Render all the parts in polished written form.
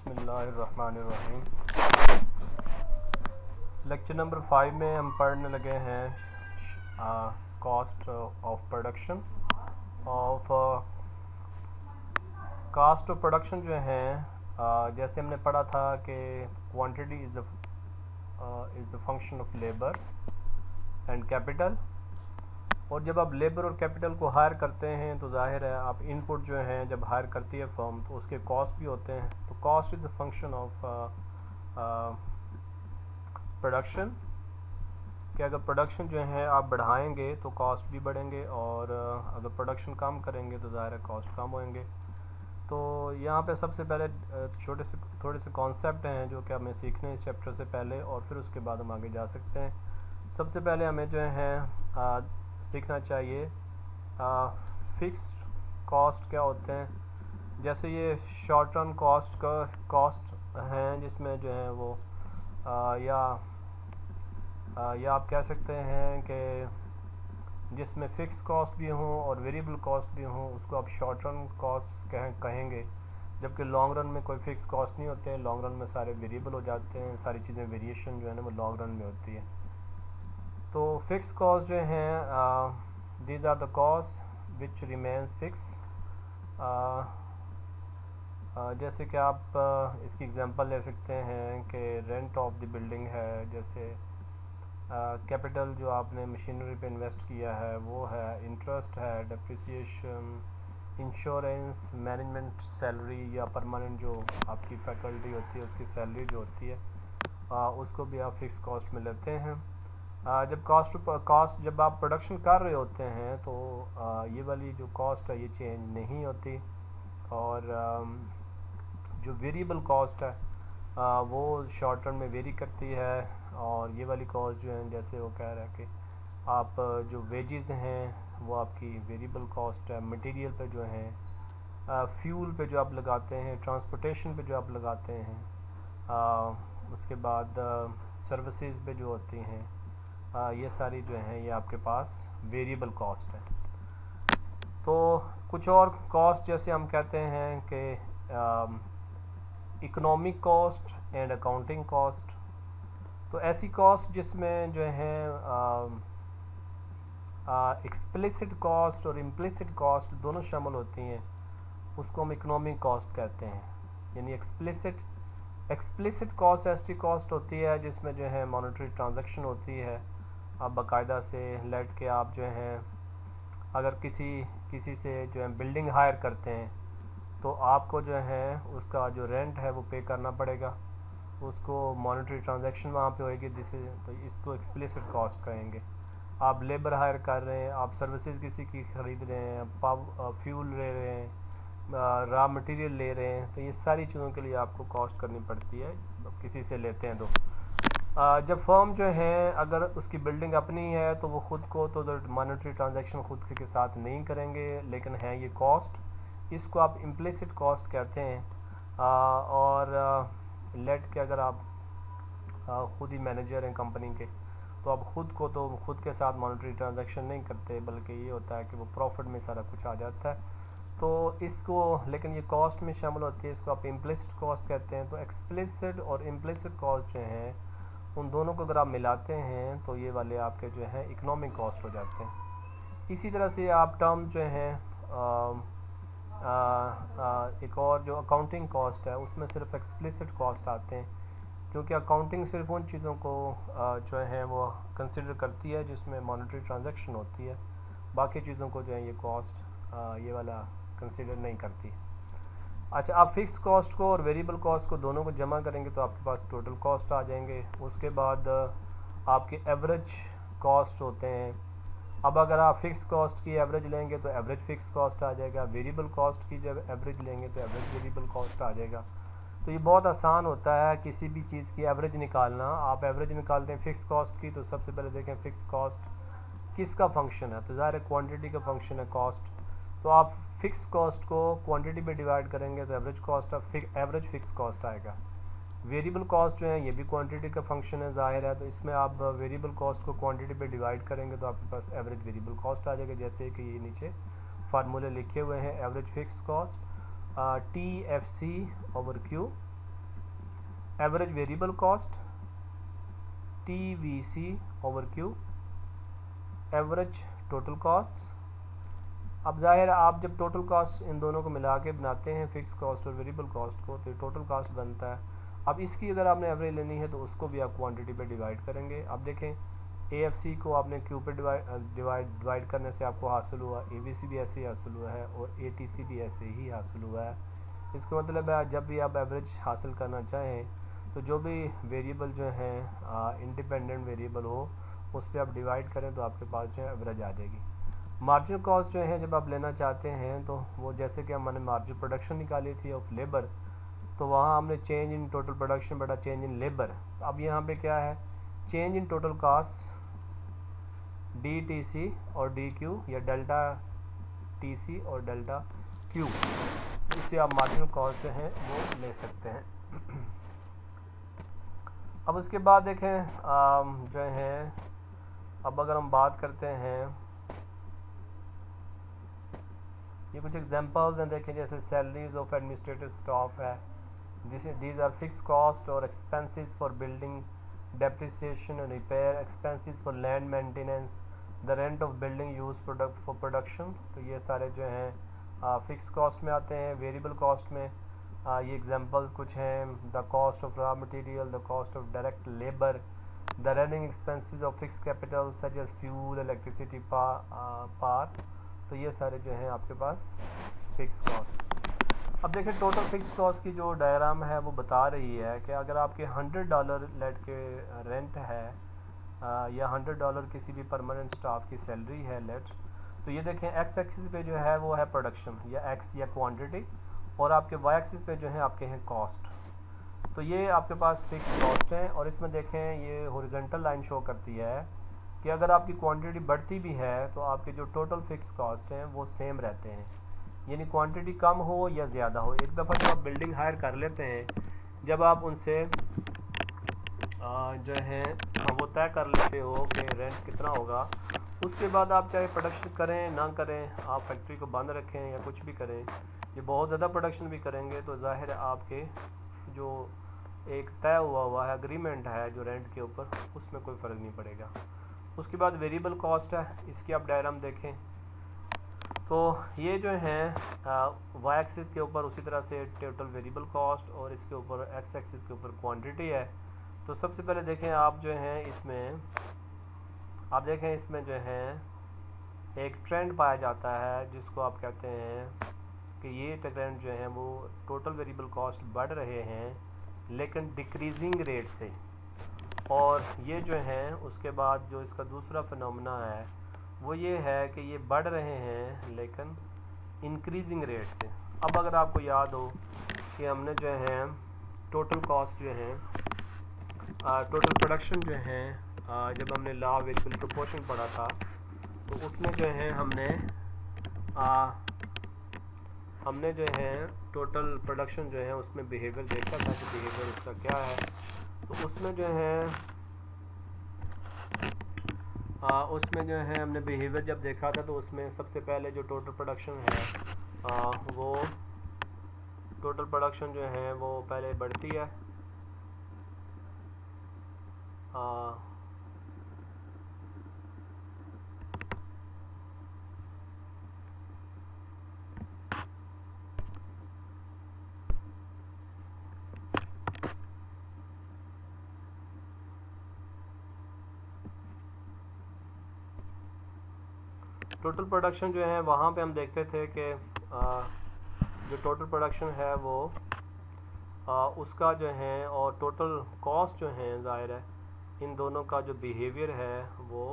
बिस्मिल्लाहिर्रहमानिर्रहीम। Lecture number 5 में हम पढ़ने लगे हैं cost of production of cost of production जो है जैसे हमने पढ़ा था कि quantity is the function of labour and capital. और जब आप लेबर और कैपिटल को हायर करते हैं तो जाहिर है आप इनपुट जो हैं जब हायर करती है फर्म तो उसके कॉस्ट भी होते हैं। तो cost is the function of production कि अगर प्रोडक्शन जो है आप बढ़ाएंगे तो कॉस्ट भी बढ़ेंगे और अगर प्रोडक्शन कम करेंगे तो ज़ाहिर है कॉस्ट कम होंगे। तो यहाँ पे सबसे पहले थोड़े से कॉन्सेप्ट हैं जो कि हमें सीखने इस चैप्टर से पहले, और फिर उसके बाद हम आगे जा सकते हैं। सबसे पहले हमें जो है सीखना चाहिए फिक्स्ड कॉस्ट क्या होते हैं। जैसे ये शॉर्ट टर्म कॉस्ट हैं जिसमें जो है वो या आप कह सकते हैं कि जिसमें फिक्स कॉस्ट भी हों और वेरिएबल कॉस्ट भी हों उसको आप शॉर्ट टर्म कॉस्ट कहेंगे। जबकि लॉन्ग रन में कोई फिक्स कॉस्ट नहीं होते हैं, लॉन्ग रन में सारे वेरिएबल हो जाते हैं, सारी चीज़ें वेरिएशन जो है ना वो लॉन्ग रन में होती है। तो फिक्स कॉस्ट जो हैं these are the cost which remains fix. जैसे कि आप इसकी एग्जांपल ले सकते हैं कि रेंट ऑफ द बिल्डिंग है, जैसे कैपिटल जो आपने मशीनरी पे इन्वेस्ट किया है वो है, इंटरेस्ट है, डेप्रिसिएशन, इंश्योरेंस, मैनेजमेंट सैलरी या परमानेंट जो आपकी फैकल्टी होती है उसकी सैलरी जो होती है उसको भी आप फिक्स कॉस्ट में लेते हैं। जब कॉस्ट जब आप प्रोडक्शन कर रहे होते हैं तो ये वाली जो कॉस्ट है ये चेंज नहीं होती। और जो वेरिएबल कॉस्ट है वो शॉर्ट टर्म में वेरी करती है। और ये वाली कॉस्ट जो है जैसे वो कह रहा है कि आप जो वेजेस हैं वो आपकी वेरिएबल कॉस्ट है। मटेरियल पे जो है, फ्यूल पे जो आप लगाते हैं, ट्रांसपोर्टेशन पे जो आप लगाते हैं, उसके बाद सर्विसेज पे जो होती हैं, ये सारी जो हैं ये आपके पास वेरिएबल कॉस्ट है। तो कुछ और कॉस्ट जैसे हम कहते हैं कि economic cost and accounting cost. तो ऐसी कॉस्ट जिसमें जो है एक्सप्लिसिट कॉस्ट और इम्प्लिसिट कॉस्ट दोनों शामिल होती हैं उसको हम इकोनॉमिक कॉस्ट कहते हैं। यानी एक्सप्लिसिट कॉस्ट ऐसी कॉस्ट होती है जिसमें जो है मॉनेटरी ट्रांजैक्शन होती है। आप बाकायदा से लेट के आप जो है अगर किसी से जो है बिल्डिंग हायर करते हैं तो आपको जो है उसका जो रेंट है वो पे करना पड़ेगा, उसको मॉनेटरी ट्रांजैक्शन वहाँ पे होएगी जिसे तो इसको एक्सप्लिसिट कॉस्ट कहेंगे। आप लेबर हायर कर रहे हैं, आप सर्विसेज किसी की ख़रीद रहे हैं, फ्यूल ले रहे हैं, रॉ मटेरियल ले रहे हैं, तो ये सारी चीज़ों के लिए आपको कॉस्ट करनी पड़ती है किसी से लेते हैं तो। जब फर्म जो है अगर उसकी बिल्डिंग अपनी है तो वो ख़ुद को तो मॉनेटरी ट्रांजैक्शन खुद के साथ नहीं करेंगे, लेकिन है ये कॉस्ट, इसको आप इम्प्लिसिट कॉस्ट कहते हैं। और लेट के अगर आप खुद ही मैनेजर हैं कंपनी के तो आप खुद के साथ मॉनेटरी ट्रांजैक्शन नहीं करते, बल्कि ये होता है कि वो प्रॉफिट में सारा कुछ आ जाता है। तो इसको लेकिन ये कॉस्ट में शामिल होती है, इसको आप इम्प्लिसिट कॉस्ट कहते हैं। तो एक्सप्लिसिट और इम्प्लिसिट कॉस्ट जो हैं उन दोनों को अगर आप मिलाते हैं तो ये वाले आपके जो हैं इकोनॉमिक कॉस्ट हो जाते हैं। इसी तरह से आप टर्म जो हैं एक और जो अकाउंटिंग कॉस्ट है उसमें सिर्फ एक्सप्लिसिट कॉस्ट आते हैं, क्योंकि अकाउंटिंग सिर्फ उन चीज़ों को जो है वो कंसिडर करती है जिसमें मॉनेटरी ट्रांजैक्शन होती है, बाकी चीज़ों को जो है ये कॉस्ट ये वाला कंसिडर नहीं करती। अच्छा, आप फिक्स कॉस्ट को और वेरिएबल कॉस्ट को दोनों को जमा करेंगे तो आपके पास टोटल कॉस्ट आ जाएंगे। उसके बाद आपके एवरेज कॉस्ट होते हैं। अब अगर आप फिक्स कॉस्ट की एवरेज लेंगे तो एवरेज फिक्स कॉस्ट आ जाएगा, वेरिएबल कॉस्ट की जब एवरेज लेंगे तो एवरेज वेरिएबल कॉस्ट आ जाएगा। तो ये बहुत आसान होता है किसी भी चीज़ की एवरेज निकालना। आप एवरेज निकालते हैं फिक्स कॉस्ट की तो सबसे पहले देखें फिक्स कॉस्ट किसका फंक्शन है, तो ज़ाहिर है क्वांटिटी का फंक्शन है कॉस्ट। तो आप फिक्स कॉस्ट को क्वांटिटी में डिवाइड करेंगे तो एवरेज फिक्स कॉस्ट आएगा। वेरिएबल कॉस्ट जो है ये भी क्वांटिटी का फंक्शन है ज़ाहिर है, तो इसमें आप वेरिएबल कॉस्ट को क्वांटिटी पे डिवाइड करेंगे तो आपके पास एवरेज वेरिएबल कॉस्ट आ जाएगा। जैसे कि ये नीचे फार्मूले लिखे हुए हैं, average fix cost TFC/Q average variable cost TVC over Q, average total cost. अब जाहिर है आप जब टोटल कॉस्ट इन दोनों को मिला के बनाते हैं फिक्स कॉस्ट और वेरिएबल कॉस्ट को, तो टोटल कॉस्ट बनता है। अब इसकी अगर आपने एवरेज लेनी है तो उसको भी आप क्वांटिटी पे डिवाइड करेंगे। अब देखें AFC को आपने Q पे डिवाइड करने से आपको हासिल हुआ, ABC भी ऐसे ही हासिल हुआ है और ATC भी ऐसे ही हासिल हुआ है। इसका मतलब है जब भी आप एवरेज हासिल करना चाहें तो जो भी वेरिएबल जो हैं इंडिपेंडेंट वेरिएबल हो उस पर आप डिवाइड करें तो आपके पास जो है एवरेज आ जाएगी। मार्जिनल कॉस्ट जो है जब आप लेना चाहते हैं तो वो जैसे कि हमने मार्जिनल प्रोडक्शन निकाली थी ऑफ लेबर, तो वहाँ हमने चेंज इन टोटल प्रोडक्शन बटा चेंज इन लेबर। अब यहाँ पे क्या है, change in total cost DTC और DQ या डेल्टा TC और डेल्टा Q, इससे आप मार्जिनल कॉस्ट जो है वो ले सकते हैं। अब उसके बाद देखें जो है, अब अगर हम बात करते हैं, ये कुछ एग्जांपल्स हैं, देखें जैसे सैलरीज ऑफ एडमिनिस्ट्रेटिव स्टाफ है, दीज आर फिक्स कॉस्ट और एक्सपेंसेस फॉर बिल्डिंग डेप्रिसिएशन और repair, expenses for land maintenance, the rent of building use product for production. तो ये सारे जो हैं फिक्स कॉस्ट में आते हैं। वेरिएबल कॉस्ट में ये एग्जांपल्स कुछ हैं, the cost of raw material, the cost of direct labour, the running expenses of fix capital such as fuel, electricity, power. तो ये सारे जो हैं आपके पास फिक्स कॉस्ट। अब देखिए टोटल फिक्स कॉस्ट की जो डायग्राम है वो बता रही है कि अगर आपके $100 लेट के रेंट है या $100 किसी भी परमानेंट स्टाफ की सैलरी है लेट, तो ये देखें एक्स एक्सिस पे जो है वो है प्रोडक्शन या एक्स या क्वांटिटी, और आपके वाई एक्सिस पे जो है आपके हैं कॉस्ट। तो ये आपके पास फिक्स कॉस्ट है। और इसमें देखें ये हॉरिजॉन्टल लाइन शो करती है कि अगर आपकी क्वांटिटी बढ़ती भी है तो आपके जो टोटल फिक्स कॉस्ट हैं वो सेम रहते हैं, यानी क्वांटिटी कम हो या ज़्यादा हो। एक दफ़ा जब आप बिल्डिंग हायर कर लेते हैं, जब आप उनसे जो है वो तय कर लेते हो कि रेंट कितना होगा, उसके बाद आप चाहे प्रोडक्शन करें ना करें, आप फैक्ट्री को बंद रखें या कुछ भी करें, ये बहुत ज़्यादा प्रोडक्शन भी करेंगे तो ज़ाहिर है आपके जो एक तय हुआ है एग्रीमेंट है जो रेंट के ऊपर, उसमें कोई फ़र्क नहीं पड़ेगा। उसके बाद वेरिएबल कॉस्ट है, इसकी आप डायग्राम देखें तो ये जो है वाई एक्सिस के ऊपर उसी तरह से टोटल वेरिएबल कॉस्ट और इसके ऊपर एक्स एक्सिस के ऊपर क्वांटिटी है। तो सबसे पहले देखें आप जो है इसमें, आप देखें इसमें जो है एक ट्रेंड पाया जाता है जिसको आप कहते हैं कि ये ट्रेंड जो है वो टोटल वेरिएबल कॉस्ट बढ़ रहे हैं लेकिन डिक्रीजिंग रेट से, और ये जो है उसके बाद जो इसका दूसरा फिनोमेना है वो ये है कि ये बढ़ रहे हैं लेकिन इंक्रीजिंग रेट से। अब अगर आपको याद हो कि हमने जो है टोटल कॉस्ट जो है टोटल प्रोडक्शन जो है जब हमने लॉ ऑफ वेरिएबल प्रोपोर्शन पढ़ा था तो उसमें जो है हमने जो है टोटल प्रोडक्शन जो है उसमें बिहेवियर देखा था कि बिहेवियर उसका क्या है। तो उसमें जो है हमने बिहेवियर जब देखा था तो उसमें सबसे पहले जो टोटल प्रोडक्शन है वो टोटल प्रोडक्शन जो है वो पहले बढ़ती है टोटल प्रोडक्शन जो है वहाँ पे हम देखते थे कि जो टोटल प्रोडक्शन है वो उसका जो है और टोटल कॉस्ट जो है ज़ाहिर है इन दोनों का जो बिहेवियर है वो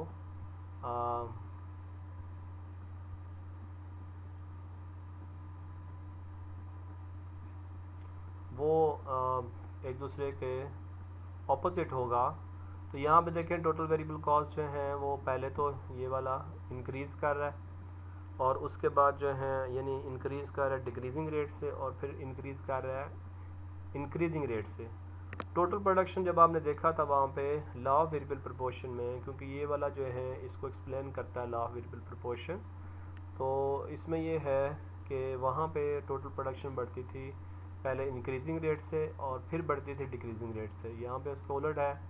एक दूसरे के ऑपोजिट होगा। तो यहाँ पे देखें टोटल वेरिएबल कॉस्ट जो है वो पहले तो ये वाला इंक्रीज़ कर रहा है और उसके बाद जो है यानी इंक्रीज़ कर रहा है डिक्रीजिंग रेट से और फिर इंक्रीज़ कर रहा है इंक्रीजिंग रेट से। टोटल प्रोडक्शन जब आपने देखा था वहाँ पे लॉ ऑफ वेरिएबल प्रोपोर्शन में, क्योंकि ये वाला जो है इसको एक्सप्लेन करता है लॉ ऑफ वेरिएबल प्रोपोर्शन, तो इसमें ये है कि वहाँ पे टोटल प्रोडक्शन बढ़ती थी पहले इंक्रीजिंग रेट से और फिर बढ़ती थी डिक्रीजिंग रेट से। यहाँ पे उसका उलट है,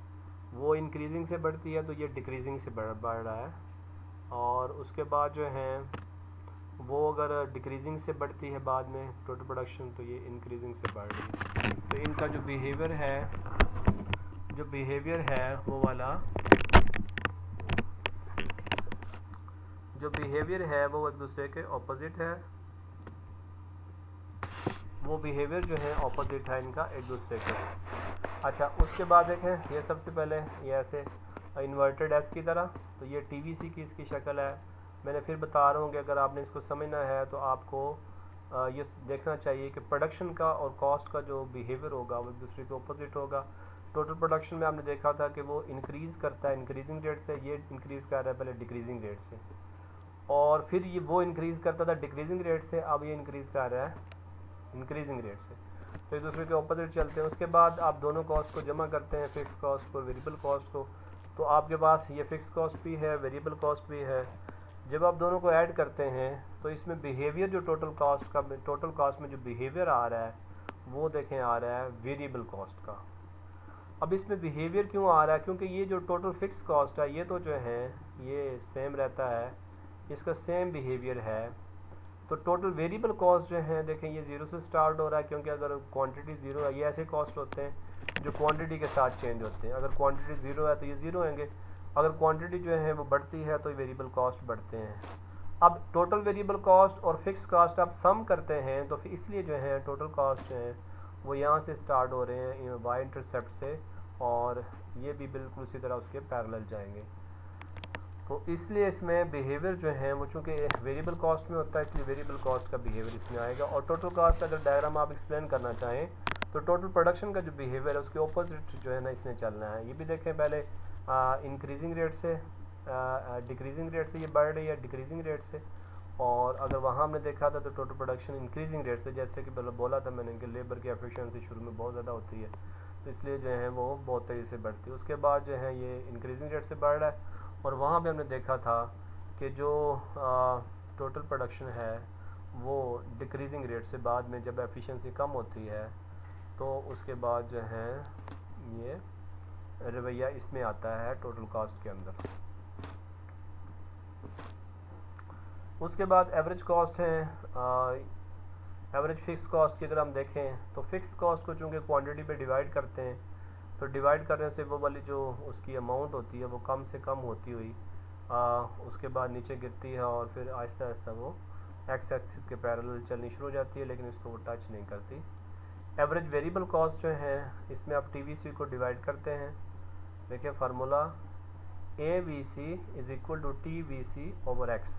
वो इंक्रीजिंग से बढ़ती है तो ये डिक्रीजिंग से बढ़ रहा है, और उसके बाद जो है वो अगर डिक्रीजिंग से बढ़ती है बाद में टोटल प्रोडक्शन तो ये इंक्रीजिंग से बढ़ रही है। तो इनका जो बिहेवियर है वो वाला जो बिहेवियर है वो एक दूसरे के ऑपोजिट है, वो बिहेवियर जो है ऑपोजिट है इनका एक दूसरे के। अच्छा, उसके बाद देखें ये सबसे पहले ये ऐसे इन्वर्टेड एस की तरह, तो ये टीवीसी की इसकी शक्ल है। मैंने फिर बता रहा हूँ कि अगर आपने इसको समझना है तो आपको ये देखना चाहिए कि प्रोडक्शन का और कॉस्ट का जो बिहेवियर होगा वो एक दूसरे के ऑपोजिट होगा। टोटल प्रोडक्शन में आपने देखा था कि वो इंक्रीज़ करता है इंक्रीजिंग रेट से, ये इंक्रीज़ कर रहा है पहले डिक्रीजिंग रेट से, और फिर ये वो इंक्रीज़ करता था डिक्रीजिंग रेट से, अब ये इंक्रीज़ कर रहा है इंक्रीजिंग रेट से। तो एक दूसरे के ऑपोजिट चलते हैं। उसके बाद आप दोनों कॉस्ट को जमा करते हैं, फिक्स कॉस्ट और वेरिएबल कॉस्ट को, तो आपके पास ये फिक्स कॉस्ट भी है वेरिएबल कॉस्ट भी है। जब आप दोनों को ऐड करते हैं तो इसमें बिहेवियर जो टोटल कॉस्ट में जो बिहेवियर आ रहा है वो देखें आ रहा है वेरिएबल कॉस्ट का। अब इसमें बिहेवियर क्यों आ रहा है, क्योंकि ये जो टोटल फिक्स कॉस्ट है ये तो जो है ये सेम रहता है, इसका सेम बिहेवियर है। तो टोटल वेरिएबल कॉस्ट जो है देखें ये ज़ीरो से स्टार्ट हो रहा है, क्योंकि अगर क्वांटिटी ज़ीरो है, ये ऐसे कॉस्ट होते हैं जो क्वांटिटी के साथ चेंज होते हैं। अगर क्वांटिटी ज़ीरो है तो ये ज़ीरो होंगे, अगर क्वांटिटी जो है वो बढ़ती है तो वेरिएबल कॉस्ट बढ़ते हैं। अब टोटल वेरिएबल कॉस्ट और फिक्स कॉस्ट आप सम करते हैं तो फिर इसलिए जो है टोटल कॉस्ट जो है वो यहाँ से स्टार्ट हो रहे हैं वाई इंटरसेप्ट से, और ये भी बिल्कुल उसी तरह उसके पैरेलल जाएंगे। तो इसलिए इसमें बिहेवियर जो है वो चूँकि वेरिएबल कॉस्ट में होता है इसलिए वेरिएबल कॉस्ट का बिहेवियर इसमें आएगा। और टोटल कॉस्ट अगर डायग्राम आप एक्सप्लेन करना चाहें तो टोटल प्रोडक्शन का जो बिहेवियर है उसके ऑपोजिट जो है ना इसने चलना है। ये भी देखें पहले इंक्रीजिंग रेट से डिक्रीजिंग रेट से ये बढ़ रही है डिक्रीजिंग रेट से, और अगर वहाँ हमने देखा था तो टोटल प्रोडक्शन इंक्रीजिंग रेट से, जैसे कि बोला था मैंने कि लेबर की एफिशिएंसी शुरू में बहुत ज़्यादा होती है तो इसलिए जो है वो बहुत तेज़ी से बढ़ती है। उसके बाद जो है ये इंक्रीजिंग रेट से बढ़ रहा है, और वहाँ पे हमने देखा था कि जो टोटल प्रोडक्शन है वो डिक्रीजिंग रेट से बाद में जब एफिशिएंसी कम होती है तो उसके बाद जो है ये रवैया इसमें आता है टोटल कॉस्ट के अंदर। उसके बाद एवरेज कॉस्ट है, एवरेज फिक्स कॉस्ट की अगर हम देखें तो फिक्स कॉस्ट को चूँकि क्वांटिटी पे डिवाइड करते हैं तो डिवाइड करने से वो वाली जो उसकी अमाउंट होती है वो कम से कम होती हुई उसके बाद नीचे गिरती है, और फिर आहिस्ता आहिस्ता वो एक्स एक्सिस के पैरेलल चलनी शुरू हो जाती है, लेकिन इसको वो टच नहीं करती। एवरेज वेरिएबल कॉस्ट जो है इसमें आप टीवीसी को डिवाइड करते हैं। देखिए formula AVC is equal to TVC over x,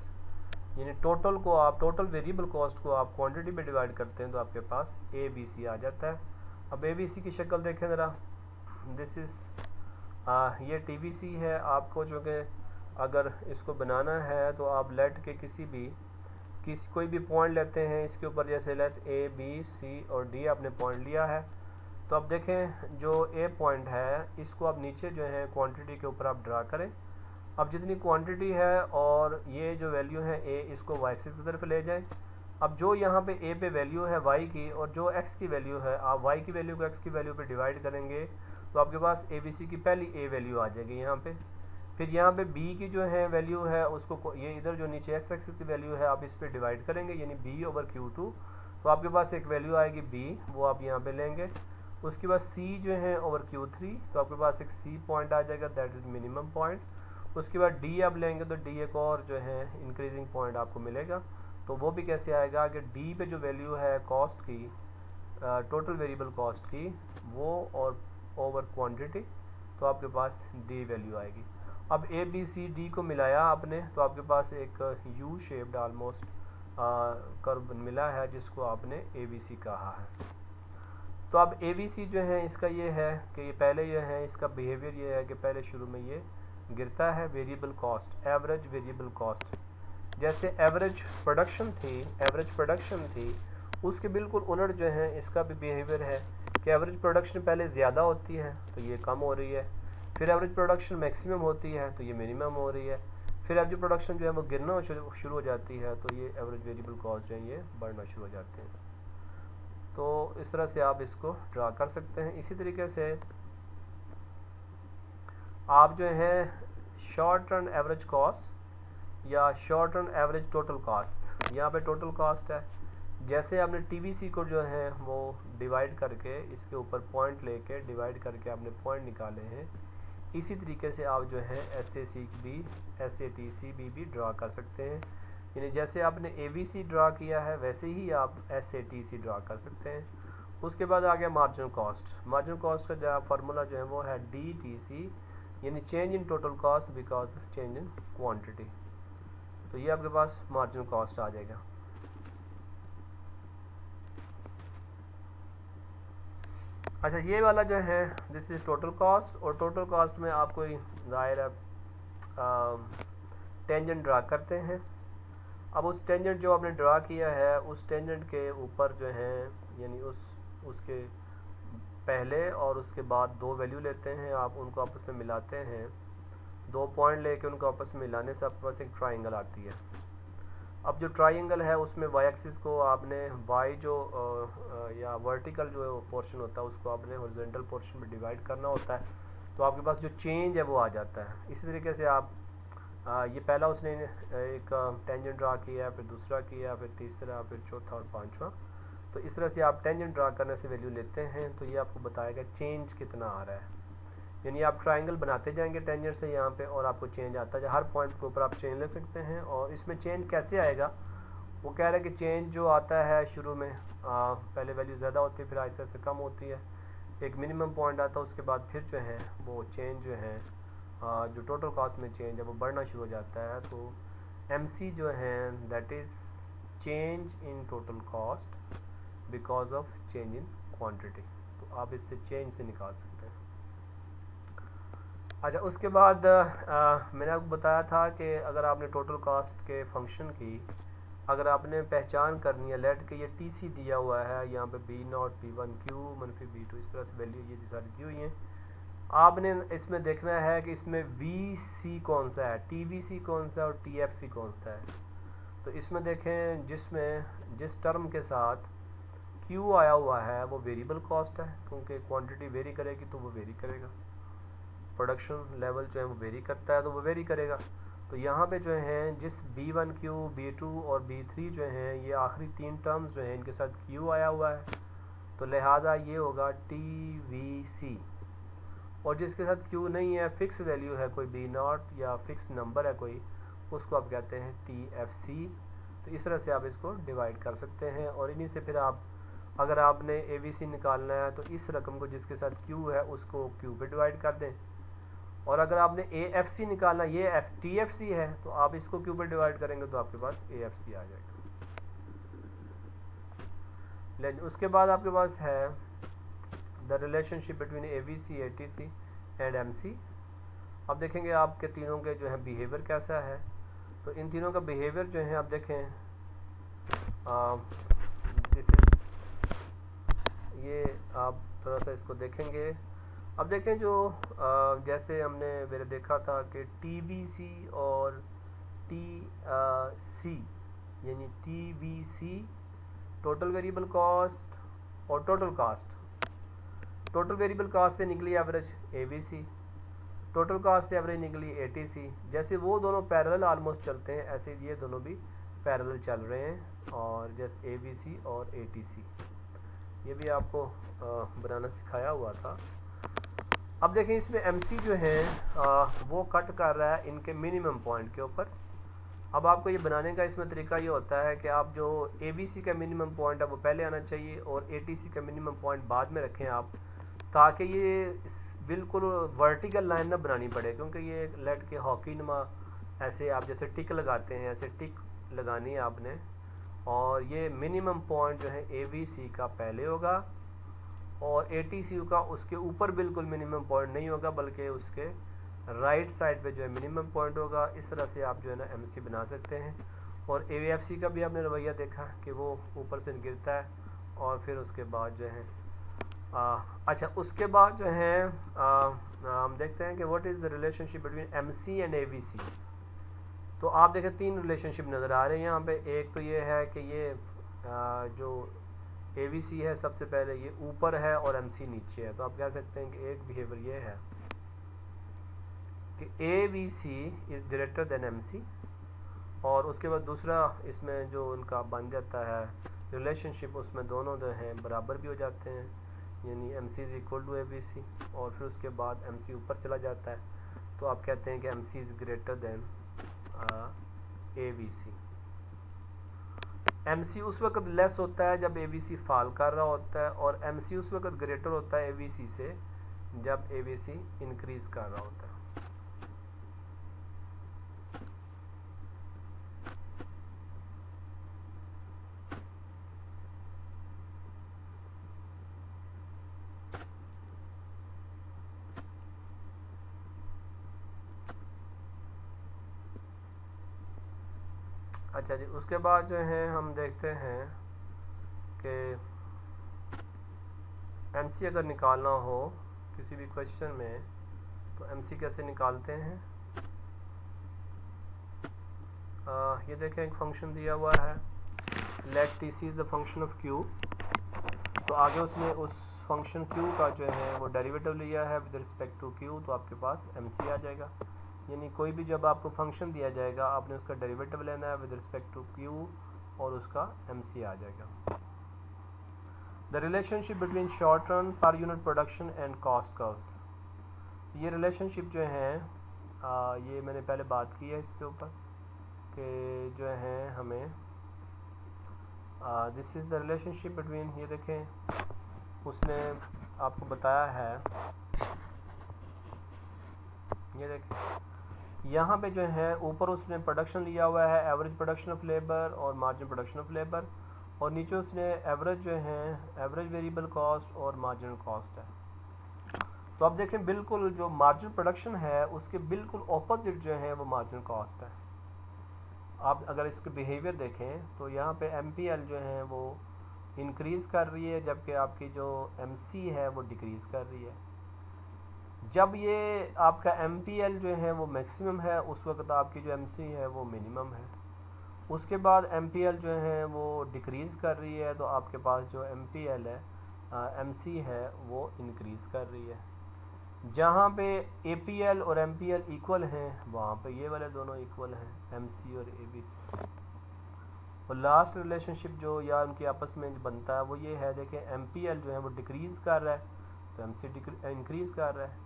यानी टोटल वेरिएबल कॉस्ट को आप क्वांटिटी पे डिवाइड करते हैं तो आपके पास ABC आ जाता है। अब ABC की शक्ल देखें ज़रा, दिस इज़ ये TVC है। आपको जो कि अगर इसको बनाना है तो आप लेट के कोई भी पॉइंट लेते हैं इसके ऊपर, जैसे लेट A B C और D आपने पॉइंट लिया है तो अब देखें जो A पॉइंट है इसको आप नीचे जो है क्वांटिटी के ऊपर आप ड्रा करें। अब जितनी क्वांटिटी है और ये जो वैल्यू है A इसको y एक्सिस की तरफ ले जाएं। अब जो यहाँ पे A पे वैल्यू है y की और जो x की वैल्यू है, आप y की वैल्यू को x की वैल्यू पे डिवाइड करेंगे तो आपके पास ABC की पहली A वैल्यू आ जाएगी यहाँ पे। फिर यहाँ पे B की जो है वैल्यू है उसको ये इधर जो नीचे x एक्सिस की वैल्यू है आप इस पे डिवाइड करेंगे, यानी B ओवर Q2, तो आपके पास एक वैल्यू आएगी B, वो आप यहाँ पे लेंगे। उसके बाद C जो है ओवर Q3, तो आपके पास एक C पॉइंट आ जाएगा, दैट इज़ मिनिमम पॉइंट। उसके बाद D आप लेंगे तो D एक और जो है इंक्रीजिंग पॉइंट आपको मिलेगा, तो वो भी कैसे आएगा कि D पे जो वैल्यू है कॉस्ट की टोटल वेरिएबल कॉस्ट की वो और ओवर क्वांटिटी, तो आपके पास D वैल्यू आएगी। अब ABCD को मिलाया आपने तो आपके पास एक U शेप्ड ऑलमोस्ट कर्व मिला है जिसको आपने ABC कहा है। तो अब ABC जो है इसका ये है कि पहले ये है इसका बिहेवियर ये है कि पहले शुरू में ये गिरता है variable cost, average variable cost. जैसे एवरेज प्रोडक्शन थी उसके बिल्कुल उलट जो है इसका भी बिहेवियर है कि एवरेज प्रोडक्शन पहले ज़्यादा होती है तो ये कम हो रही है, फिर एवरेज प्रोडक्शन मैक्सिमम होती है तो ये मिनिमम हो रही है, फिर एवरेज प्रोडक्शन जो है वो गिरना शुरू हो जाती है तो ये एवरेज वेरिएबल कॉस्ट जो है ये बढ़ना शुरू हो जाते हैं। तो इस तरह से आप इसको ड्रा कर सकते हैं। इसी तरीके से आप जो है शॉर्ट रन एवरेज कॉस्ट या short run average total cost, यहाँ पे टोटल कॉस्ट है, जैसे आपने टीवीसी को जो है वो डिवाइड करके इसके ऊपर पॉइंट लेके डिवाइड करके आपने पॉइंट निकाले हैं, इसी तरीके से आप जो है SATC भी ड्रा कर सकते हैं। यानी जैसे आपने ABC ड्रा किया है वैसे ही आप SATC ड्रा कर सकते हैं। उसके बाद आ गया मार्जिनल कॉस्ट। मार्जिनल कॉस्ट का जो फार्मूला जो है वो है DTC, यानी change in total cost because change in quantity. तो ये आपके पास मार्जिनल कॉस्ट आ जाएगा। अच्छा, ये वाला जो है दिस इज टोटल कॉस्ट, और टोटल कॉस्ट में आप कोई जाहिर है टेंजेंट ड्रा करते हैं। अब उस टेंजेंट जो आपने ड्रा किया है उस टेंजेंट के ऊपर जो है यानी उसके पहले और उसके बाद दो वैल्यू लेते हैं, आप उनको आपस में मिलाते हैं, 2 पॉइंट लेके उनको आपस में मिलाने से आपके पास एक ट्राइंगल आती है। अब जो ट्राइंगल है उसमें वाई एक्सिस को आपने वाई जो या वर्टिकल जो पोर्शन होता है उसको आपने हॉरिजॉन्टल पोर्शन में डिवाइड करना होता है, तो आपके पास जो चेंज है वो आ जाता है। इसी तरीके से आप ये पहला उसने एक टेंजेंट ड्रा किया, फिर दूसरा किया, फिर तीसरा, फिर चौथा और पांचवा। तो इस तरह से आप टेंजेंट ड्रा करने से वैल्यू लेते हैं, तो ये आपको बताएगा चेंज कितना आ रहा है। यानी आप ट्राइंगल बनाते जाएंगे टेंजेंट से यहाँ पे और आपको चेंज आता है। हर पॉइंट के ऊपर आप चेंज ले सकते हैं। और इसमें चेंज कैसे आएगा, वो कह रहा है कि चेंज जो आता है शुरू में पहले वैल्यू ज़्यादा होती है, फिर आहिस्ते से कम होती है, एक मिनिमम पॉइंट आता है, उसके बाद फिर जो है वो चेंज जो है जो टोटल कॉस्ट में चेंज है वो बढ़ना शुरू हो जाता है। तो MC जो है that is change in total cost because of change in quantity. तो आप इससे चेंज से निकाल सकते हैं। अच्छा, उसके बाद मैंने आपको बताया था कि अगर आपने टोटल कॉस्ट के फंक्शन की अगर आपने पहचान करनी है, लेट के ये TC दिया हुआ है, यहाँ पे B0 P1 Q -B2 इस तरह से वैल्यू ये सारी दी हुई हैं। आपने इसमें देखना है कि इसमें VC कौन सा है, TVC कौन सा है और TFC कौन सा है। तो इसमें देखें जिस टर्म के साथ Q आया हुआ है वो वेरिएबल कॉस्ट है, क्योंकि क्वांटिटी वेरी करेगी तो वो वेरी करेगा, प्रोडक्शन लेवल जो है वो वेरी करता है तो वो वेरी करेगा। तो यहाँ पे जो है जिस B1Q B2 और B3 जो हैं ये आखिरी 3 टर्म्स जो हैं इनके साथ Q आया हुआ है, तो लिहाजा ये होगा TVC। और जिसके साथ Q नहीं है, फिक्स वैल्यू है कोई B0 या फिक्स नंबर है कोई, उसको आप कहते हैं TFC। तो इस तरह से आप इसको डिवाइड कर सकते हैं। और इन्हीं से फिर आप अगर आपने ABC निकालना है तो इस रकम को जिसके साथ Q है उसको Q पे डिवाइड कर दें, और अगर आपने AFC निकालना, ये TFC है, तो आप इसको Q पे डिवाइड करेंगे तो आपके पास AFC आ जाएगा। लेकिन उसके बाद आपके पास है the relationship between ABC ATC and MC। अब देखेंगे आपके तीनों के जो है बिहेवियर कैसा है। तो इन तीनों का बिहेवियर जो है आप देखें दिस इज, ये आप थोड़ा सा इसको देखेंगे। अब देखें जो जैसे हमने मेरे देखा था कि TBC और TC यानी TBC टोटल वेरिएबल कॉस्ट और total cost, total variable cost से निकली एवरेज ABC, टोटल कॉस्ट से एवरेज निकली ATC। जैसे वो दोनों पैरेलल ऑलमोस्ट चलते हैं ऐसे ये दोनों भी पैरेलल चल रहे हैं, और जैसे ABC और ATC ये भी आपको बनाना सिखाया हुआ था। अब देखें इसमें MC जो है वो कट कर रहा है इनके मिनिमम पॉइंट के ऊपर। अब आपको ये बनाने का इसमें तरीका ये होता है कि आप जो ABC का मिनिमम पॉइंट है वो पहले आना चाहिए और ATC का मिनिमम पॉइंट बाद में रखें आप, ताकि ये बिल्कुल वर्टिकल लाइन ना बनानी पड़े, क्योंकि ये लेट के हॉकी नुमा ऐसे आप जैसे टिक लगाते हैं ऐसे टिक लगानी है आपने, और ये मिनिमम पॉइंट जो है ABC का पहले होगा और ATC का उसके ऊपर बिल्कुल मिनिमम पॉइंट नहीं होगा, बल्कि उसके राइट साइड पे जो है मिनिमम पॉइंट होगा। इस तरह से आप जो है ना MC बना सकते हैं। और AFC का भी आपने रवैया देखा कि वो ऊपर से गिरता है और फिर उसके बाद जो है अच्छा, उसके बाद जो है हम देखते हैं कि what is the relationship between MC and ABC। तो आप देखें 3 रिलेशनशिप नज़र आ रहे हैं यहाँ पे। एक तो ये है कि ये जो ABC है सबसे पहले, ये ऊपर है और MC नीचे है, तो आप कह सकते हैं कि एक बिहेवियर ये है कि ABC is greater than MC, और उसके बाद दूसरा इसमें जो उनका बन जाता है रिलेशनशिप, उसमें दोनों जो हैं बराबर भी हो जाते हैं, यानी MC is equal to ABC, और फिर उसके बाद MC ऊपर चला जाता है, तो आप कहते हैं कि MC is greater than ABC। MC उस वक्त लेस होता है जब ABC फॉल कर रहा होता है, और MC उस वक्त ग्रेटर होता है ABC से जब ABC इंक्रीज कर रहा होता है। अच्छा जी, उसके बाद जो है हम देखते हैं कि MC अगर निकालना हो किसी भी क्वेश्चन में तो MC कैसे निकालते हैं। ये देखें एक फंक्शन दिया हुआ है, let TC is the function of Q, तो आगे उसने उस फंक्शन Q का जो है वो डेरिवेटिव लिया है विद रिस्पेक्ट टू Q, तो आपके पास MC आ जाएगा। यानी कोई भी जब आपको फंक्शन दिया जाएगा आपने उसका डेरिवेटिव लेना है विद रिस्पेक्ट टू Q और उसका MC आ जाएगा। The relationship between short run per unit production and cost curves, ये रिलेशनशिप जो है ये मैंने पहले बात की है इसके ऊपर कि जो है हमें this is the relationship between, ये देखें उसने आपको बताया है, ये देखें यहाँ पे जो है ऊपर उसने प्रोडक्शन लिया हुआ है, एवरेज प्रोडक्शन ऑफ लेबर और मार्जिन प्रोडक्शन ऑफ लेबर, और नीचे उसने एवरेज जो है एवरेज वेरिएबल कॉस्ट और मार्जिनल कॉस्ट है। तो आप देखें बिल्कुल जो मार्जिनल प्रोडक्शन है उसके बिल्कुल ऑपोजिट जो है वो मार्जिनल कॉस्ट है। आप अगर इसके बिहेवियर देखें तो यहाँ पे MPL जो है वो इंक्रीज़ कर रही है जबकि आपकी जो MC है वो डिक्रीज़ कर रही है। जब ये आपका MPL जो है वो मैक्सिमम है उस वक्त आपकी जो MC है वो मिनिमम है। उसके बाद MPL जो है वो डिक्रीज़ कर रही है तो आपके पास जो MPL है MC है वो इंक्रीज़ कर रही है। जहाँ पे APL और MPL इक्वल हैं वहाँ पे ये वाले दोनों इक्वल हैं, MC और ABC। और लास्ट रिलेशनशिप जो या उनके आपस में बनता है वो ये है, देखें MPL जो है वो डिक्रीज़ कर रहा है तो MC इंक्रीज़ कर रहा है,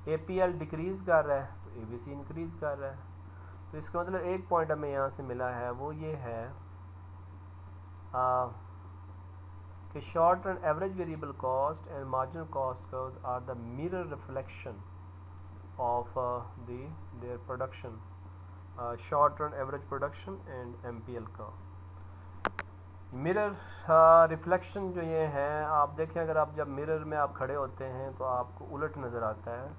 APL डिक्रीज़ कर रहा है तो ABC इंक्रीज़ कर रहा है। तो इसका मतलब एक पॉइंट हमें यहाँ से मिला है वो ये है कि short run average variable cost and marginal cost curves are the mirror reflection of their production, short run average production and MPL curve. Mirror reflection जो ये है, आप देखें अगर आप जब मिरर में आप खड़े होते हैं तो आपको उलट नज़र आता है,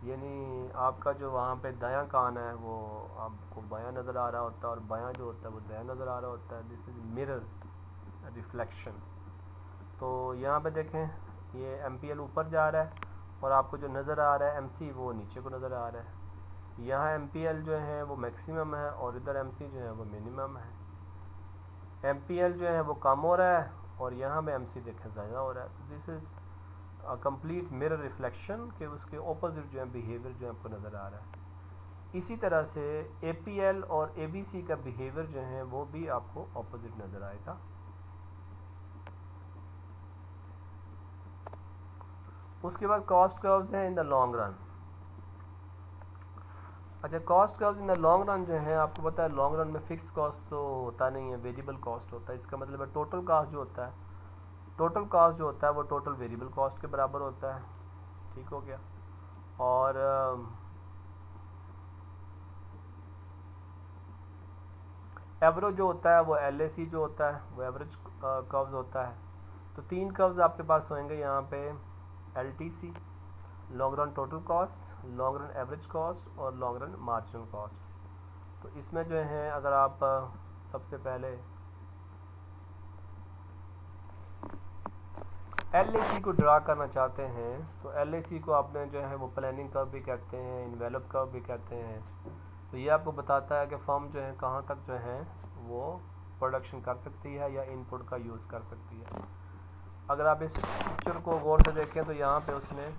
यानी आपका जो वहाँ पे दायां कान है वो आपको बायां नज़र आ रहा होता है और बायां जो होता है वो दायां नज़र आ रहा होता है। This is mirror reflection. तो यहाँ पे देखें ये MPL ऊपर जा रहा है और आपको जो नज़र आ रहा है MC वो नीचे को नज़र आ रहा है। यहाँ MPL जो है वो मैक्सिमम है और इधर MC जो है वो मिनिमम है। MPL जो है वो कम हो रहा है और यहाँ पे MC देखें ज़्यादा हो रहा है। तो this is complete mirror reflection के उसके ऑपोजिट जो है बिहेवियर जो है आपको नज़र आ रहा है। इसी तरह से APL और ABC का बिहेवियर जो है वो भी आपको ऑपोजिट नज़र आएगा। उसके बाद कॉस्ट कर्व्स हैं इन द लॉन्ग रन। अच्छा, cost curves in the long run जो है आपको पता है लॉन्ग रन में फिक्स कॉस्ट तो होता नहीं है, वेरिएबल कॉस्ट होता है। इसका मतलब है टोटल कॉस्ट जो होता है, टोटल कॉस्ट जो होता है वो टोटल वेरिएबल कॉस्ट के बराबर होता है। ठीक हो गया। और एवरेज जो होता है वो LAC जो होता है वो एवरेज कर्व्स होता है। तो तीन कर्व्स आपके पास होंगे यहाँ पे, LTC long run total cost, long run average cost और लॉन्ग रन मार्जिनल कॉस्ट। तो इसमें जो है अगर आप सबसे पहले LAC को ड्रा करना चाहते हैं तो LAC को आपने जो है वो प्लानिंग कर्व भी कहते हैं, इन्वेलप कर्व भी कहते हैं। तो ये आपको बताता है कि फर्म जो है कहाँ तक जो है वो प्रोडक्शन कर सकती है या इनपुट का यूज़ कर सकती है। अगर आप इस पिक्चर को गौर से देखें तो यहाँ पे उसने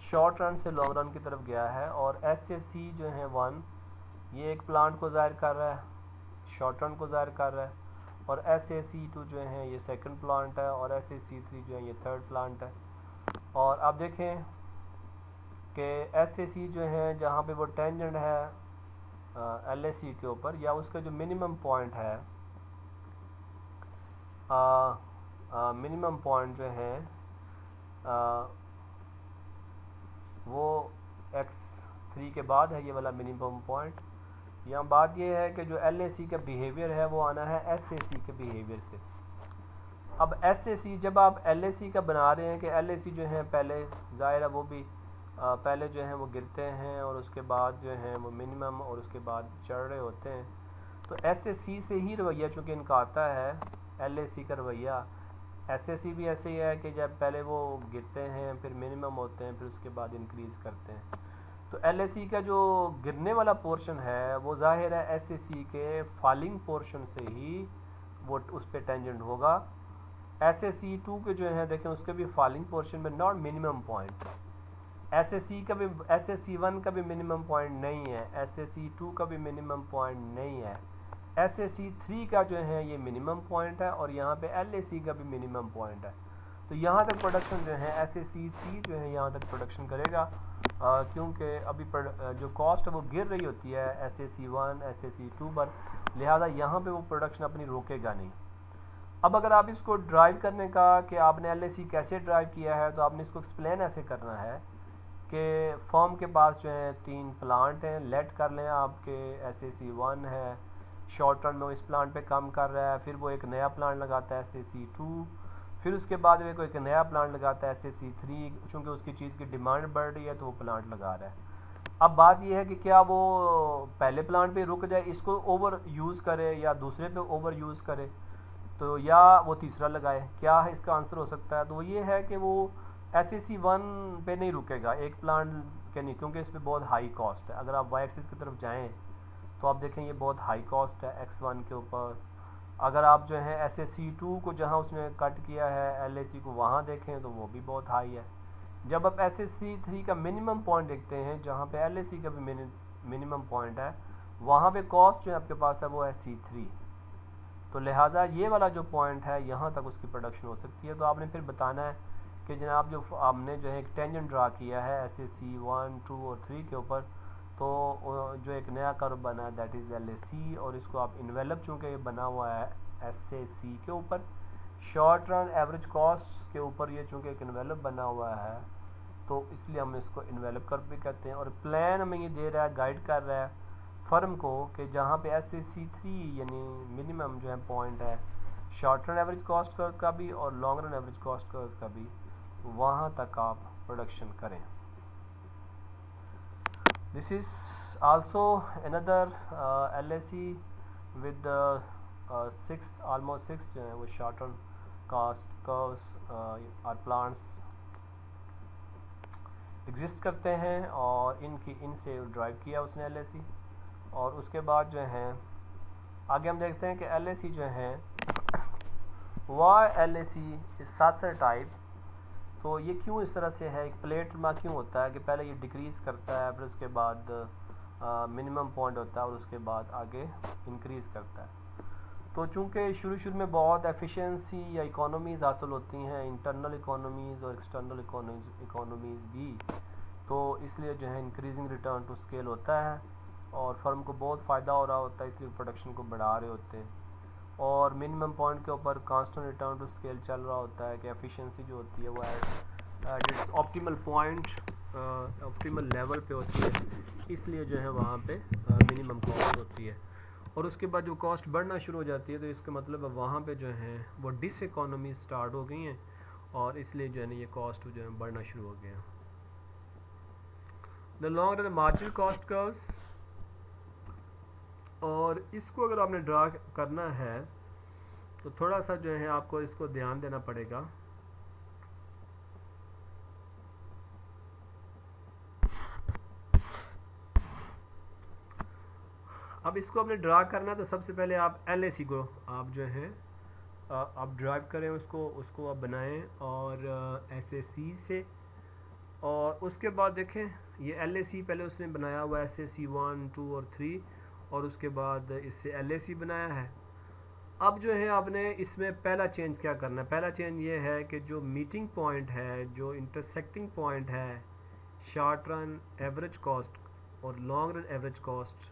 शॉर्ट रन से लॉन्ग रन की तरफ गया है, और SAC जो है 1 ये एक प्लांट को ज़ाहिर कर रहा है, शॉर्ट रन को ज़ाहिर कर रहा है, और SAC2 जो है ये सेकंड प्लांट है, और SAC3 जो है ये थर्ड प्लांट है। और आप देखें कि SAC जो है जहाँ पे वो टेंजेंट है LAC के ऊपर, या उसका जो मिनिमम पॉइंट है, मिनिमम पॉइंट जो है वो x3 के बाद है, ये वाला मिनिमम पॉइंट। यहाँ बात ये है कि जो LAC का बिहेवियर है वो आना है SAC के बिहेवियर से। अब SAC जब आप LAC का बना रहे हैं कि LAC जो है पहले ज़ाहिर है वो भी पहले जो है वो गिरते हैं, और उसके बाद जो है वो मिनिमम, और उसके बाद चढ़ रहे होते हैं। तो SAC से ही रवैया चूँकि इनका आता है, LAC का रवैया, SAC भी ऐसे ही है कि जब पहले वो गिरते हैं, फिर मिनिमम होते हैं, फिर उसके बाद इंक्रीज़ करते हैं। तो LAC का जो गिरने वाला पोर्शन है वो ज़ाहिर है SAC के फॉलिंग पोर्शन से ही वो उस पर टेंजेंट होगा। SAC2 के जो है देखें उसके भी फॉलिंग पोर्शन में नॉट मिनिमम पॉइंट, SAC1 का भी मिनिमम पॉइंट नहीं है, SAC2 का भी मिनिमम पॉइंट नहीं है, SAC3 का जो है ये मिनिमम पॉइंट है, और यहाँ पे LAC का भी मिनिमम पॉइंट है। तो यहाँ तक प्रोडक्शन जो है SAC3 जो है यहाँ तक प्रोडक्शन करेगा, क्योंकि अभी जो कॉस्ट है वो गिर रही होती है SAC1 SAC2 पर, लिहाजा यहाँ पे वो प्रोडक्शन अपनी रोकेगा नहीं। अब अगर आप इसको ड्राइव करने का कि आपने LAC कैसे ड्राइव किया है, तो आपने इसको एक्सप्लेन ऐसे करना है कि फर्म के पास जो है 3 प्लांट हैं, लेट कर लें आपके SAC1 है, शॉर्ट रन में वो इस प्लांट पे काम कर रहा है, फिर वो एक नया प्लांट लगाता है SAC2, फिर उसके बाद वो एक नया प्लांट लगाता है SAC3, चूँकि उसकी चीज़ की डिमांड बढ़ रही है तो वो प्लांट लगा रहा है। अब बात यह है कि क्या वो पहले प्लांट पे रुक जाए, इसको ओवर यूज़ करे, या दूसरे पे ओवर यूज़ करे, तो या वो तीसरा लगाए, क्या है इसका आंसर हो सकता है। तो ये है कि वो SAC1 पे नहीं रुकेगा एक प्लांट के नहीं, क्योंकि इस पर बहुत हाई कॉस्ट है। अगर आप वाई एक्सिस की तरफ जाएं तो आप देखें ये बहुत हाई कॉस्ट है X1 के ऊपर। अगर आप जो है SAC2 को जहां उसने कट किया है LAC को वहां देखें तो वो भी बहुत हाई है। जब आप SAC3 का मिनिमम पॉइंट देखते हैं जहां पे LAC का भी मिनिमम पॉइंट है, वहां पे कॉस्ट जो आपके पास है वो है C3, तो लिहाजा ये वाला जो पॉइंट है यहाँ तक उसकी प्रोडक्शन हो सकती है। तो आपने फिर बताना है कि जनाब जो आपने जो है एक टेंजेंट ड्रा किया है SAC1 2 और 3 के ऊपर, तो जो एक नया कर्व बना है दैट इज़ LAC, और इसको आप इन्वेलप चूँकि ये बना हुआ है SAC के ऊपर, शॉर्ट रन एवरेज कॉस्ट के ऊपर ये चूँकि एक इन्वेलप बना हुआ है तो इसलिए हम इसको इन्वेलप कर्व भी कहते हैं। और प्लान हमें ये दे रहा है, गाइड कर रहा है फर्म को कि जहाँ पे SAC3 यानी मिनिमम जो है पॉइंट है short run average cost curve का भी और long run average cost curve का भी, वहाँ तक आप प्रोडक्शन करें। This is also another LAC with 6 almost 6 जो है वो शॉर्ट रन कॉस्ट कर्व्स और प्लांट्स एग्जिस्ट करते हैं, और इनसे ड्राइव किया उसने LAC। और उसके बाद जो है आगे हम देखते हैं कि LAC जो है वाई LAC सासर टाइप, तो ये क्यों इस तरह से है, एक प्लेट मा क्यों होता है कि पहले ये डिक्रीज़ करता है, फिर उसके बाद मिनिमम पॉइंट होता है और उसके बाद आगे इंक्रीज़ करता है। तो चूँकि शुरू में बहुत एफिशिएंसी या इकोनॉमीज़ हासिल होती हैं, इंटरनल इकोनॉमीज़ और एक्सटर्नल इकोनॉमीज़ भी, तो इसलिए जो है इंक्रीजिंग रिटर्न टू स्केल होता है और फर्म को बहुत फ़ायदा हो रहा होता है, इसलिए प्रोडक्शन को बढ़ा रहे होते हैं। और मिनिमम पॉइंट के ऊपर कांस्टेंट रिटर्न टू स्केल चल रहा होता है कि एफिशिएंसी जो होती है वो at optimal point optimal level पे होती है, इसलिए जो है वहाँ पे मिनिमम कॉस्ट होती है। और उसके बाद जो कॉस्ट बढ़ना शुरू हो जाती है तो इसका मतलब वहाँ पे जो है वो डिसइकोनॉमी स्टार्ट हो गई हैं, और इसलिए जो है ना ये कॉस्ट जो है बढ़ना शुरू हो गया। The long run marginal cost curves, और इसको अगर आपने ड्रा करना है तो थोड़ा सा जो है आपको इसको ध्यान देना पड़ेगा। अब इसको आपने ड्रा करना है तो सबसे पहले आप LAC को आप जो है आप ड्राइव करें उसको आप बनाएं और SAC से, और उसके बाद देखें ये LAC पहले उसने बनाया हुआ है, SAC 1, 2 और 3, और उसके बाद इससे LAC बनाया है। अब जो है आपने इसमें पहला चेंज क्या करना है, पहला चेंज ये है कि जो मीटिंग पॉइंट है, जो इंटरसेक्टिंग पॉइंट है शॉर्ट रन एवरेज कॉस्ट और long run average cost,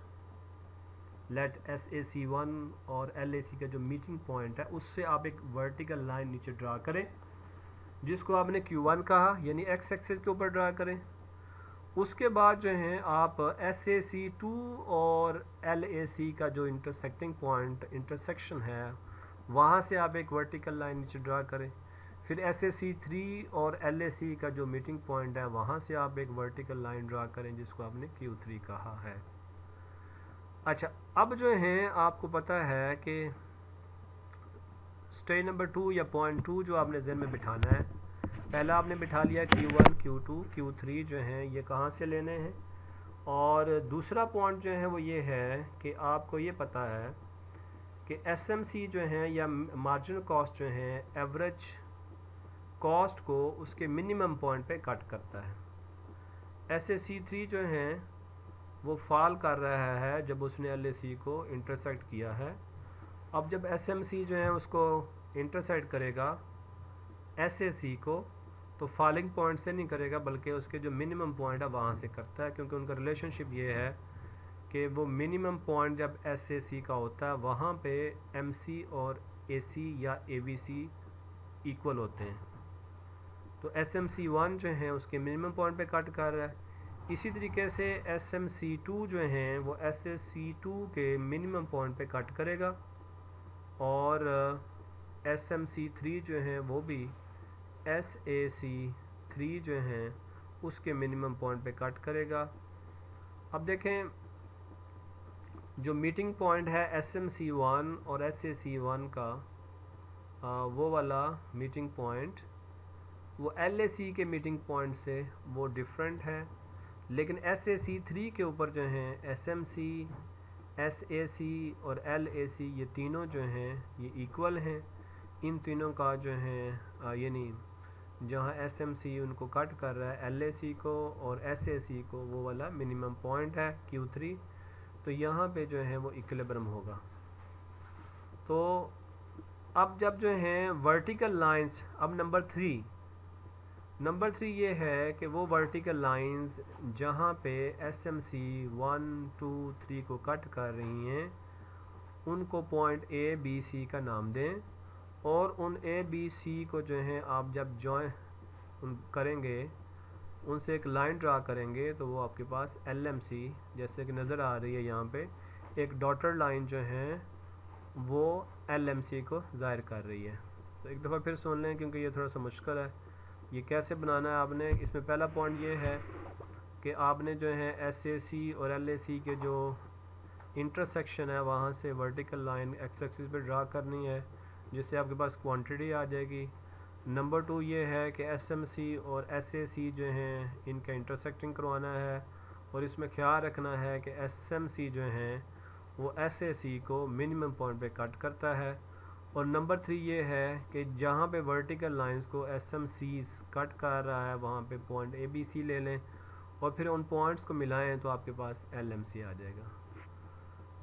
let SAC1 और LAC का जो मीटिंग पॉइंट है उससे आप एक वर्टिकल लाइन नीचे ड्रा करें, जिसको आपने Q1 कहा, यानी एक्स एक्सिस के ऊपर ड्रा करें। उसके बाद जो है आप SAC2 और LAC का जो इंटरसेक्टिंग पॉइंट इंटरसेक्शन है वहाँ से आप एक वर्टिकल लाइन नीचे ड्रा करें। फिर SAC3 और LAC का जो मीटिंग पॉइंट है वहाँ से आप एक वर्टिकल लाइन ड्रा करें, जिसको आपने Q3 कहा है। अच्छा, अब जो है आपको पता है कि स्टेज नंबर 2 या पॉइंट 2 जो आपने ज़हन में बिठाना है, पहला आपने बिठा लिया Q1, Q2, Q3 जो हैं ये कहाँ से लेने हैं, और दूसरा पॉइंट जो है वो ये है कि आपको ये पता है कि SMC जो हैं या मार्जिनल कॉस्ट जो हैं एवरेज कॉस्ट को उसके मिनिमम पॉइंट पे कट करता है। SAC3 जो हैं वो फॉल कर रहा है जब उसने LAC को इंटरसेक्ट किया है। अब जब SMC जो है उसको इंटरसेक्ट करेगा SAC को, तो फॉलिंग पॉइंट से नहीं करेगा बल्कि उसके जो मिनिमम पॉइंट है वहाँ से करता है, क्योंकि उनका रिलेशनशिप ये है कि वो मिनिमम पॉइंट जब SAC का होता है वहाँ पे MC और AC या ABC इक्वल होते हैं। तो SMC1 जो है उसके मिनिमम पॉइंट पे कट कर रहा है। इसी तरीके से SMC2 जो हैं वो SAC2 के मिनिमम पॉइंट पे कट करेगा, और SMC3 जो हैं वो भी SAC3 जो हैं उसके मिनिमम पॉइंट पे कट करेगा। अब देखें जो मीटिंग पॉइंट है SMC1 और SAC1 का, वो वाला मीटिंग पॉइंट वो LAC के मीटिंग पॉइंट से वो डिफरेंट है, लेकिन SAC3 के ऊपर जो हैं SMC, SAC और LAC ये तीनों जो हैं ये इक्वल हैं। इन तीनों का जो है यानी जहाँ SMC उनको कट कर रहा है LAC को और SAC को, वो वाला मिनिमम पॉइंट है Q3, तो यहाँ पे जो है वो इक्विलिब्रियम होगा। तो अब जब जो हैं वर्टिकल लाइंस, अब नंबर 3 ये है कि वो वर्टिकल लाइंस जहाँ पे SMC 1, 2, 3 को कट कर रही हैं उनको पॉइंट ABC का नाम दें, और उन ABC को जो है आप जब जॉइन करेंगे उनसे एक लाइन ड्रा करेंगे तो वो आपके पास LMC जैसे कि नज़र आ रही है यहाँ पे एक डॉटेड लाइन जो है वो LMC को ज़ाहिर कर रही है। तो एक दफ़ा फिर सुन लें क्योंकि ये थोड़ा सा मुश्किल है। ये कैसे बनाना है आपने, इसमें पहला पॉइंट ये है कि आपने जो है SAC और LAC के जो इंटरसेक्शन है वहाँ से वर्टिकल लाइन एक्स एक्सिस पे ड्रा करनी है, जिससे आपके पास क्वांटिटी आ जाएगी। नंबर 2 ये है कि SMC और SAC जो हैं इनका इंटरसेक्टिंग करवाना है, और इसमें ख्याल रखना है कि SMC जो हैं वो SAC को मिनिमम पॉइंट पे कट करता है। और नंबर 3 ये है कि जहाँ पे वर्टिकल लाइंस को SMC कट कर रहा है वहाँ पे पॉइंट ABC ले लें, और फिर उन पॉइंट्स को मिलाएं तो आपके पास LMC आ जाएगा।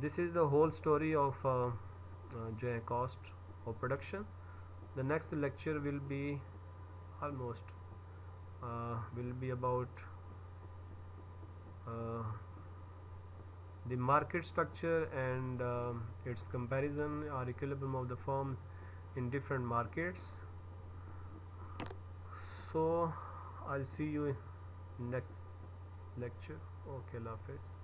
This is the whole story of जो है cost of production. The next lecture will be almost will be about the market structure and its comparison or equilibrium of the firms in different markets. So I'll see you in next lecture. Okay, Allah Hafiz.